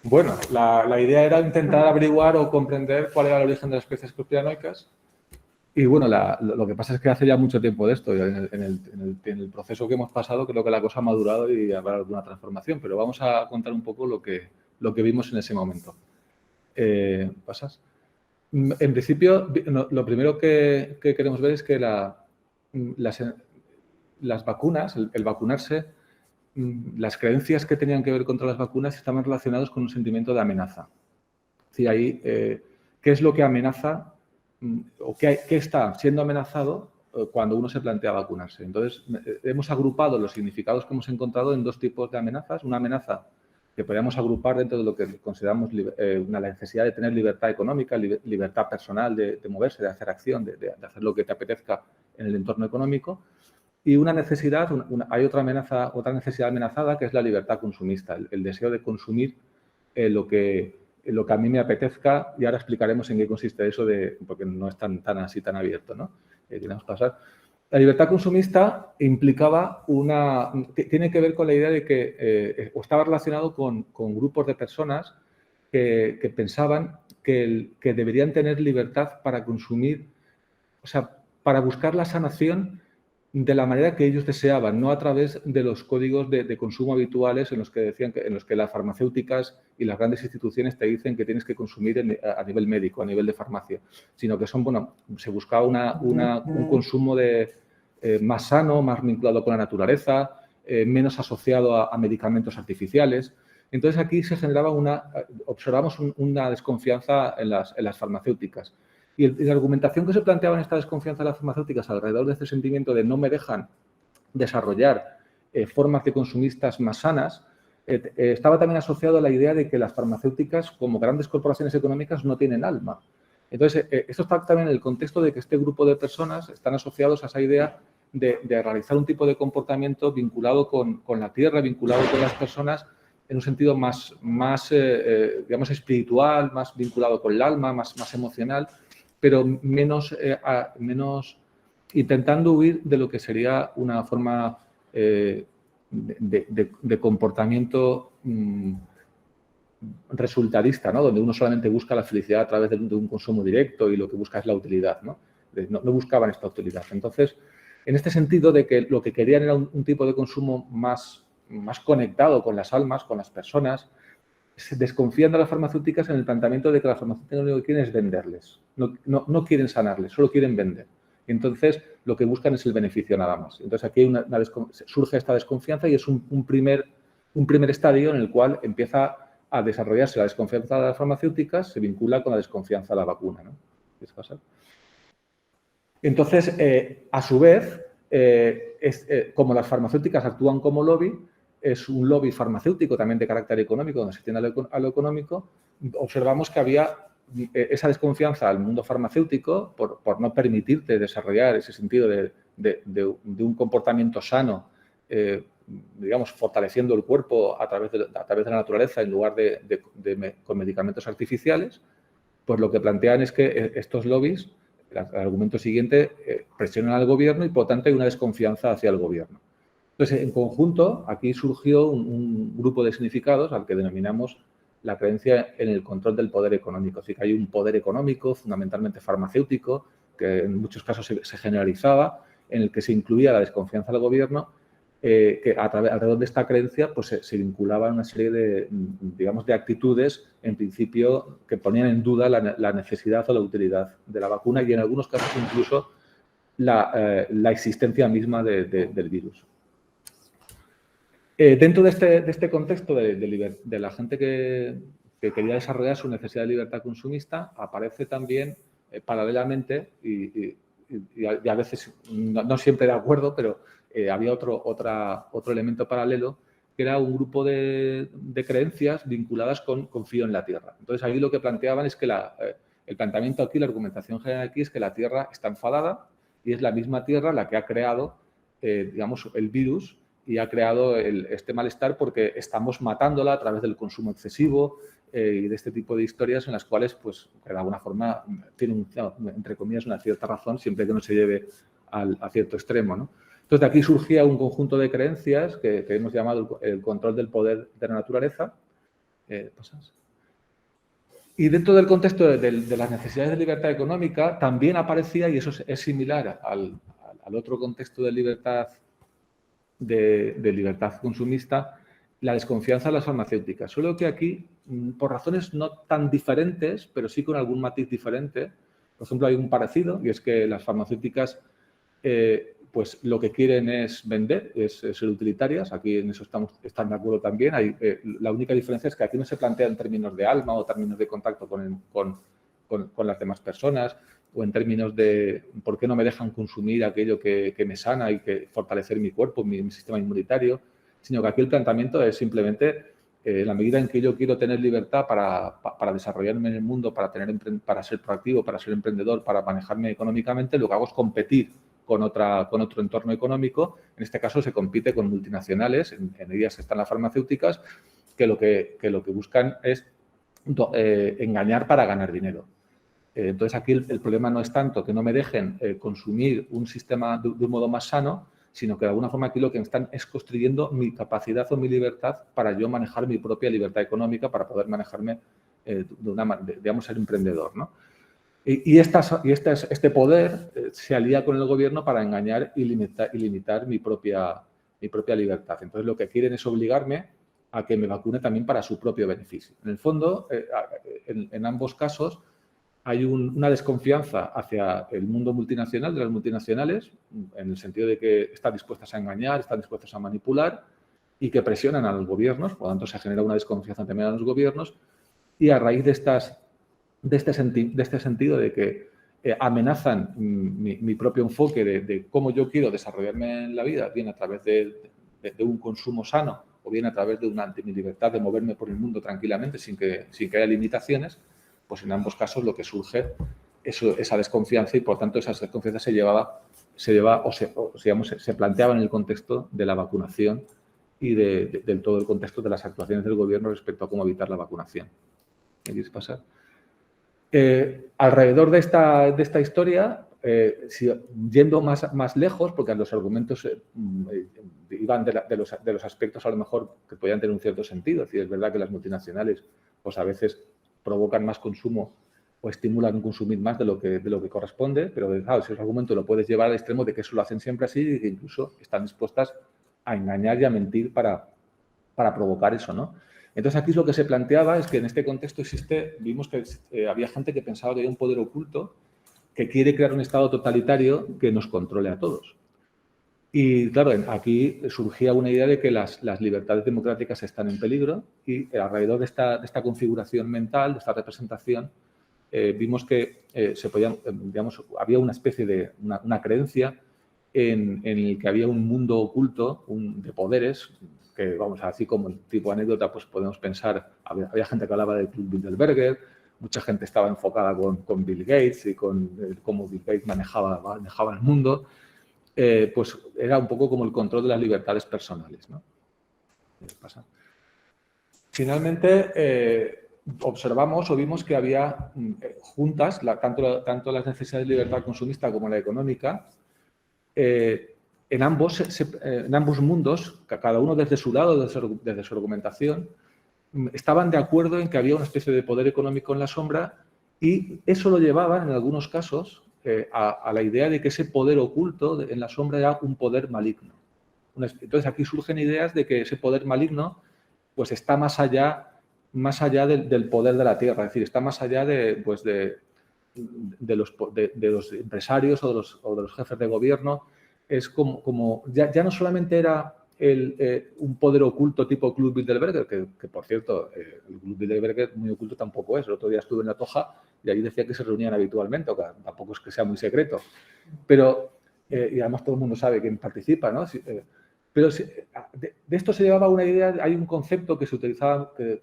Bueno, la idea era intentar averiguar o comprender cuál era el origen de las especies conspiranoicas. Y bueno, lo que pasa es que hace ya mucho tiempo de esto. En el proceso que hemos pasado, creo que la cosa ha madurado y habrá alguna transformación, pero vamos a contar un poco lo que vimos en ese momento. ¿Pasas? En principio, lo primero que queremos ver es que las vacunas, el vacunarse, las creencias que tenían que ver contra las vacunas estaban relacionadas con un sentimiento de amenaza. Es decir, ahí, ¿qué es lo que amenaza o qué está siendo amenazado cuando uno se plantea vacunarse? Entonces, hemos agrupado los significados que hemos encontrado en dos tipos de amenazas. Una amenaza que podríamos agrupar dentro de lo que consideramos la necesidad de tener libertad económica, libertad personal de moverse, de hacer acción, de hacer lo que te apetezca en el entorno económico. Y una necesidad, hay otra necesidad amenazada que es la libertad consumista, el deseo de consumir lo que a mí me apetezca, y ahora explicaremos en qué consiste eso, porque no es tan así, tan abierto, ¿no? Queremos pasar. La libertad consumista implicaba tiene que ver con la idea de que estaba relacionado con grupos de personas que pensaban que deberían tener libertad para consumir, o sea, para buscar la sanación de la manera que ellos deseaban, no a través de los códigos de consumo habituales en los que las farmacéuticas y las grandes instituciones te dicen que tienes que consumir a nivel médico, a nivel de farmacia, sino que se buscaba un consumo más sano, más vinculado con la naturaleza, menos asociado a medicamentos artificiales. Entonces aquí se generaba observamos una desconfianza en las farmacéuticas. Y la argumentación que se planteaba en esta desconfianza de las farmacéuticas alrededor de este sentimiento de no me dejan desarrollar formas de consumistas más sanas, estaba también asociado a la idea de que las farmacéuticas, como grandes corporaciones económicas, no tienen alma. Entonces, esto está también en el contexto de que este grupo de personas están asociados a esa idea de realizar un tipo de comportamiento vinculado con la tierra, vinculado con las personas, en un sentido más digamos, espiritual, más vinculado con el alma, más emocional, pero menos intentando huir de lo que sería una forma de comportamiento resultadista, ¿no? Donde uno solamente busca la felicidad a través de un consumo directo y lo que busca es la utilidad, ¿no? No buscaban esta utilidad. Entonces, en este sentido de que lo que querían era un tipo de consumo más conectado con las almas, con las personas, se desconfían de las farmacéuticas en el planteamiento de que las farmacéuticas lo único que quieren es venderles. No quieren sanarles, solo quieren vender. Entonces, lo que buscan es el beneficio nada más. Entonces, aquí surge esta desconfianza y es un primer estadio en el cual empieza a desarrollarse la desconfianza de las farmacéuticas, se vincula con la desconfianza de la vacuna, ¿no? ¿Quieres pasar? Entonces, a su vez, como las farmacéuticas actúan como lobby, es un lobby farmacéutico también de carácter económico, donde se tiene a lo económico, observamos que había esa desconfianza al mundo farmacéutico por no permitirte desarrollar ese sentido de un comportamiento sano, digamos, fortaleciendo el cuerpo a través de la naturaleza en lugar con medicamentos artificiales. Pues lo que plantean es que estos lobbies, el argumento siguiente, presionan al gobierno y por tanto hay una desconfianza hacia el gobierno. Entonces, en conjunto, aquí surgió un grupo de significados al que denominamos la creencia en el control del poder económico. Es decir, que hay un poder económico, fundamentalmente farmacéutico, que en muchos casos se generalizaba, en el que se incluía la desconfianza del gobierno, que alrededor de esta creencia pues, se vinculaba a una serie de actitudes, en principio, que ponían en duda la necesidad o la utilidad de la vacuna y, en algunos casos, incluso la existencia misma del virus. Dentro de este contexto de la gente que quería desarrollar su necesidad de libertad consumista, aparece también paralelamente, y a veces no siempre de acuerdo, pero había otro elemento paralelo, que era un grupo de creencias vinculadas con confío en la Tierra. Entonces, ahí lo que planteaban es que el planteamiento aquí, la argumentación general aquí, es que la Tierra está enfadada y es la misma Tierra la que ha creado, digamos, el virus y ha creado este malestar porque estamos matándola a través del consumo excesivo y de este tipo de historias en las cuales, pues, de alguna forma, tienen, entre comillas, una cierta razón, siempre que no se lleve a cierto extremo, ¿no? Entonces, de aquí surgía un conjunto de creencias que hemos llamado el control del poder de la naturaleza, ¿Pasas? Y dentro del contexto de las necesidades de libertad económica también aparecía, y eso es similar al otro contexto de libertad consumista, la desconfianza en las farmacéuticas. Solo que aquí, por razones no tan diferentes, pero sí con algún matiz diferente, por ejemplo, hay un parecido, y es que las farmacéuticas pues lo que quieren es vender, es ser utilitarias. Aquí en eso están de acuerdo también. La única diferencia es que aquí no se plantea en términos de alma o términos de contacto con las demás personas, o en términos de por qué no me dejan consumir aquello que me sana y que fortalecer mi cuerpo, mi sistema inmunitario, sino que aquí el planteamiento es simplemente la medida en que yo quiero tener libertad para desarrollarme en el mundo, para ser proactivo, para ser emprendedor, para manejarme económicamente, lo que hago es competir con otro entorno económico. En este caso se compite con multinacionales, en ellas están las farmacéuticas, que lo que buscan es engañar para ganar dinero. Entonces, aquí el problema no es tanto que no me dejen consumir un sistema de un modo más sano, sino que de alguna forma aquí lo que están es construyendo mi capacidad o mi libertad para yo manejar mi propia libertad económica, para poder manejarme, digamos, ser emprendedor, ¿no? Y este poder se alía con el gobierno para engañar y limitar mi propia libertad. Entonces, lo que quieren es obligarme a que me vacune también para su propio beneficio. En el fondo, en ambos casos, hay una desconfianza hacia el mundo multinacional, de las multinacionales, en el sentido de que están dispuestas a engañar, están dispuestas a manipular y que presionan a los gobiernos. Por lo tanto, se genera una desconfianza también a los gobiernos. Y a raíz de este sentido de que amenazan mi propio enfoque de cómo yo quiero desarrollarme en la vida, bien a través de un consumo sano o bien a través de mi libertad de moverme por el mundo tranquilamente sin que haya limitaciones, pues en ambos casos lo que surge es esa desconfianza y, por tanto, esa desconfianza se planteaba en el contexto de la vacunación y del todo el contexto de las actuaciones del gobierno respecto a cómo evitar la vacunación. ¿Me quieres pasar? Alrededor de esta historia, yendo más lejos, porque los argumentos iban de los aspectos a lo mejor que podían tener un cierto sentido. Es decir, es verdad que las multinacionales pues a veces provocan más consumo o estimulan a consumir más de lo que corresponde, pero claro, ese argumento lo puedes llevar al extremo de que eso lo hacen siempre así y que incluso están dispuestas a engañar y a mentir para provocar eso, ¿no? Entonces, aquí lo que se planteaba es que en este contexto vimos que había gente que pensaba que había un poder oculto que quiere crear un Estado totalitario que nos controle a todos. Y, claro, aquí surgía una idea de que las libertades democráticas están en peligro y alrededor de esta configuración mental, de esta representación, vimos que había una especie de una creencia en el que había un mundo oculto de poderes que, vamos, así como tipo anécdota, pues podemos pensar, había gente que hablaba del Club Bilderberger, mucha gente estaba enfocada con Bill Gates y con cómo Bill Gates manejaba el mundo. Pues era un poco como el control de las libertades personales, ¿no? Finalmente, observamos o vimos que había juntas, tanto las necesidades de libertad consumista como la económica, en ambos mundos, cada uno desde su lado, desde su argumentación, estaban de acuerdo en que había una especie de poder económico en la sombra y eso lo llevaba, en algunos casos, a la idea de que ese poder oculto en la sombra era un poder maligno. Entonces, aquí surgen ideas de que ese poder maligno pues, está más allá del poder de la tierra, es decir, está más allá de los empresarios o de los jefes de gobierno. Es como ya no solamente era un poder oculto tipo Club Bilderberger, que por cierto, el Club Bilderberger muy oculto tampoco es. El otro día estuve en La Toja y ahí decía que se reunían habitualmente, o que tampoco es que sea muy secreto. Pero, y además todo el mundo sabe quién participa, ¿no? Pero de esto se llevaba una idea, hay un concepto que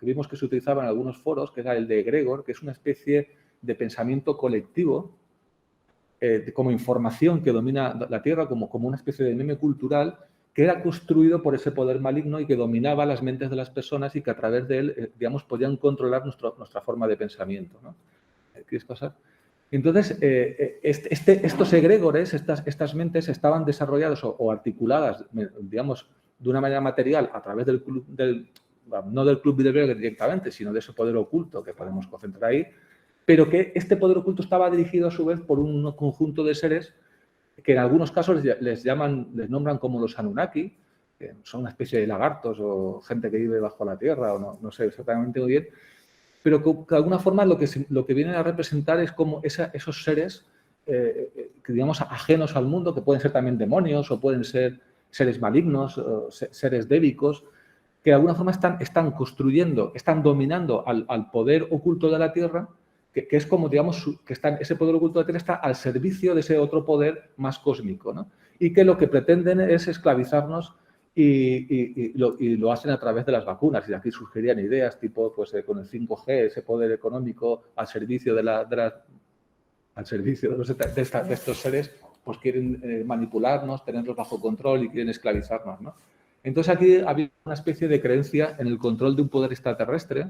vimos que se utilizaba en algunos foros, que era el de egregor, que es una especie de pensamiento colectivo, como información que domina la Tierra, como una especie de meme cultural que era construido por ese poder maligno y que dominaba las mentes de las personas y que a través de él, digamos, podían controlar nuestra forma de pensamiento, ¿no? ¿Quieres pasar? Entonces, estos egregores, estas mentes estaban desarrolladas o articuladas, digamos, de una manera material a través no del Club Bilderberg directamente, sino de ese poder oculto que podemos concentrar ahí, pero que este poder oculto estaba dirigido a su vez por un conjunto de seres que en algunos casos les nombran como los Anunnaki, que son una especie de lagartos o gente que vive bajo la tierra, o no sé exactamente muy bien, pero que de alguna forma lo que vienen a representar es como esos seres que, digamos, ajenos al mundo, que pueden ser también demonios o pueden ser seres malignos, o seres débicos, que de alguna forma están construyendo, están dominando al poder oculto de la Tierra, que es como, digamos, ese poder oculto de la Tierra está al servicio de ese otro poder más cósmico, ¿no? Y que lo que pretenden es esclavizarnos y lo hacen a través de las vacunas. Y de aquí surgirían ideas tipo, pues, con el 5G, ese poder económico al servicio de estos seres, pues quieren manipularnos, tenerlos bajo control y quieren esclavizarnos, ¿no? Entonces aquí había una especie de creencia en el control de un poder extraterrestre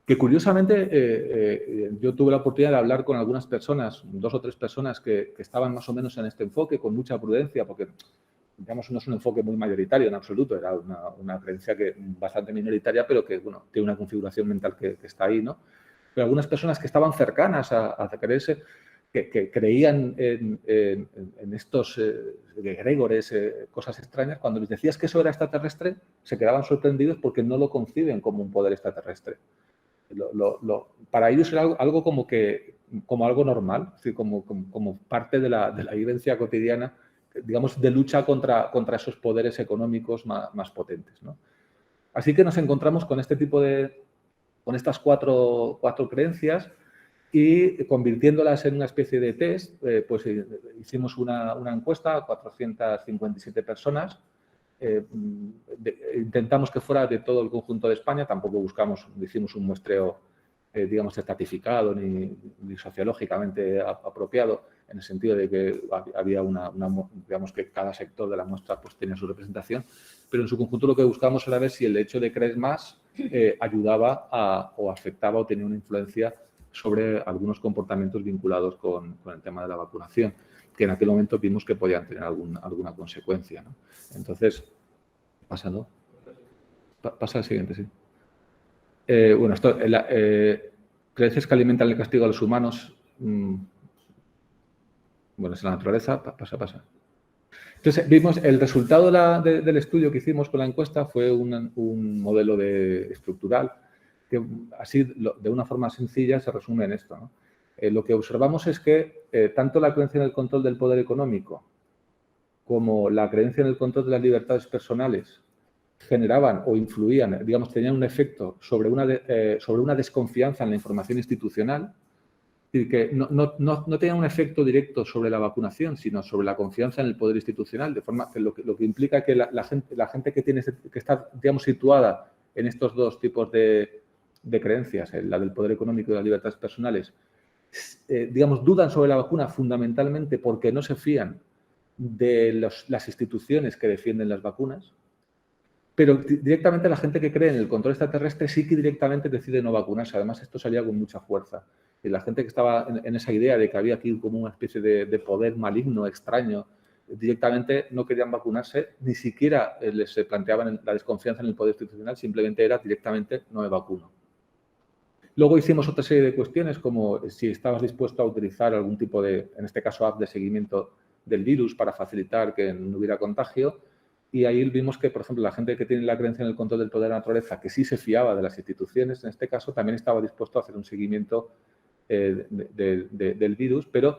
que curiosamente yo tuve la oportunidad de hablar con algunas personas, 2 o 3 personas que estaban más o menos en este enfoque con mucha prudencia, porque digamos no es un enfoque muy mayoritario en absoluto, era una creencia bastante minoritaria, pero que bueno, tiene una configuración mental que está ahí, ¿no? Pero algunas personas que estaban cercanas a creerse, que creían en estos egregores, cosas extrañas, cuando les decías que eso era extraterrestre, se quedaban sorprendidos porque no lo conciben como un poder extraterrestre. Para ellos era algo como algo normal, es decir, como parte de la vivencia cotidiana, digamos, de lucha contra esos poderes económicos más potentes, ¿no? Así que nos encontramos con este tipo con estas cuatro creencias y convirtiéndolas en una especie de test, pues hicimos una encuesta a 457 personas. Intentamos que fuera de todo el conjunto de España, tampoco hicimos un muestreo, digamos, estratificado ni sociológicamente apropiado, en el sentido de que había digamos que cada sector de la muestra pues tenía su representación, pero en su conjunto lo que buscábamos era ver si el hecho de creer más ayudaba o afectaba o tenía una influencia sobre algunos comportamientos vinculados con el tema de la vacunación, que en aquel momento vimos que podían tener alguna consecuencia, ¿no? Entonces, pasa, ¿no? Pasa al siguiente, sí. Bueno, creencias que alimentan el castigo a los humanos. Bueno, es la naturaleza. Pasa. Entonces, vimos el resultado del estudio que hicimos con la encuesta fue un modelo estructural que así, de una forma sencilla, se resume en esto, ¿no? Lo que observamos es que tanto la creencia en el control del poder económico como la creencia en el control de las libertades personales generaban o influían, digamos, tenían un efecto sobre una desconfianza en la información institucional, es decir, que no tenían un efecto directo sobre la vacunación, sino sobre la confianza en el poder institucional, de forma que lo que implica que la gente que está, digamos, situada en estos dos tipos de creencias, la del poder económico y las libertades personales, digamos, dudan sobre la vacuna fundamentalmente porque no se fían de las instituciones que defienden las vacunas, pero directamente la gente que cree en el control extraterrestre sí que directamente decide no vacunarse. Además, esto salía con mucha fuerza. Y la gente que estaba en esa idea de que había aquí como una especie de poder maligno, extraño, directamente no querían vacunarse, ni siquiera les planteaban la desconfianza en el poder institucional, simplemente era directamente no me vacuno. Luego hicimos otra serie de cuestiones como si estabas dispuesto a utilizar algún tipo de, en este caso, app de seguimiento del virus para facilitar que no hubiera contagio. Y ahí vimos que, por ejemplo, la gente que tiene la creencia en el control del poder de la naturaleza, que sí se fiaba de las instituciones, en este caso, también estaba dispuesto a hacer un seguimiento del virus, pero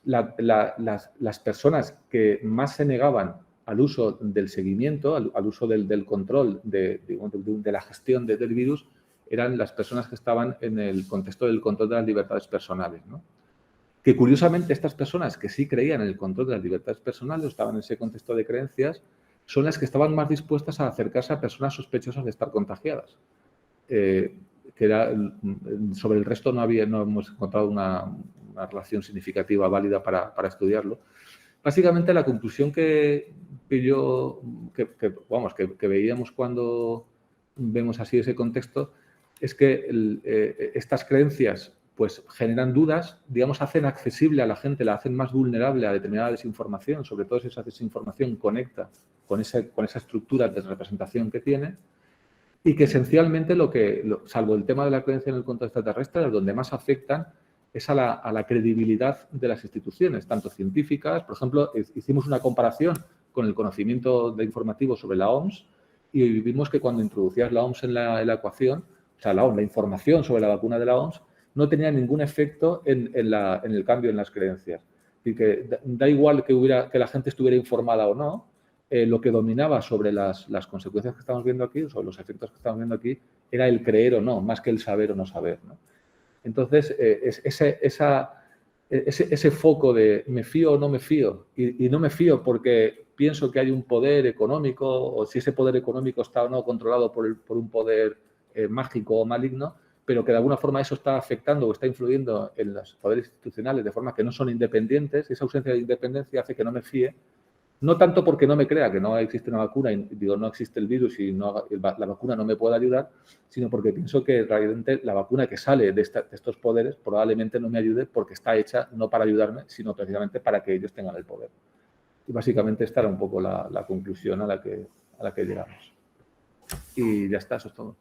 las personas que más se negaban al uso del seguimiento, al uso del control, de la gestión del virus, eran las personas que estaban en el contexto del control de las libertades personales, ¿no? Que curiosamente estas personas que sí creían en el control de las libertades personales o estaban en ese contexto de creencias son las que estaban más dispuestas a acercarse a personas sospechosas de estar contagiadas. Sobre el resto no hemos encontrado una relación significativa válida para estudiarlo. Básicamente la conclusión que veíamos cuando vemos así ese contexto es que estas creencias pues generan dudas, digamos, hacen accesible a la gente, la hacen más vulnerable a determinada desinformación, sobre todo si esa desinformación conecta con esa estructura de representación que tiene, y que esencialmente salvo el tema de la creencia en el contacto extraterrestre, donde más afectan es a la credibilidad de las instituciones, tanto científicas. Por ejemplo, hicimos una comparación con el conocimiento informativo sobre la OMS y vimos que cuando introducías la OMS en la ecuación, o sea, la información sobre la vacuna de la OMS, no tenía ningún efecto en el cambio en las creencias. Y que da igual que la gente estuviera informada o no, lo que dominaba sobre las consecuencias que estamos viendo aquí, sobre los efectos que estamos viendo aquí, era el creer o no, más que el saber o no saber, ¿no? Entonces, ese foco de me fío o no me fío, y no me fío porque pienso que hay un poder económico, o si ese poder económico está o no controlado por un poder mágico o maligno, pero que de alguna forma eso está afectando o está influyendo en los poderes institucionales de forma que no son independientes, y esa ausencia de independencia hace que no me fíe. No tanto porque no me crea que no existe una vacuna y digo no existe el virus y la vacuna no me puede ayudar, sino porque pienso que realmente la vacuna que sale de estos poderes probablemente no me ayude porque está hecha no para ayudarme, sino precisamente para que ellos tengan el poder. Y básicamente esta era un poco la conclusión a la que llegamos. Y ya está, eso es todo.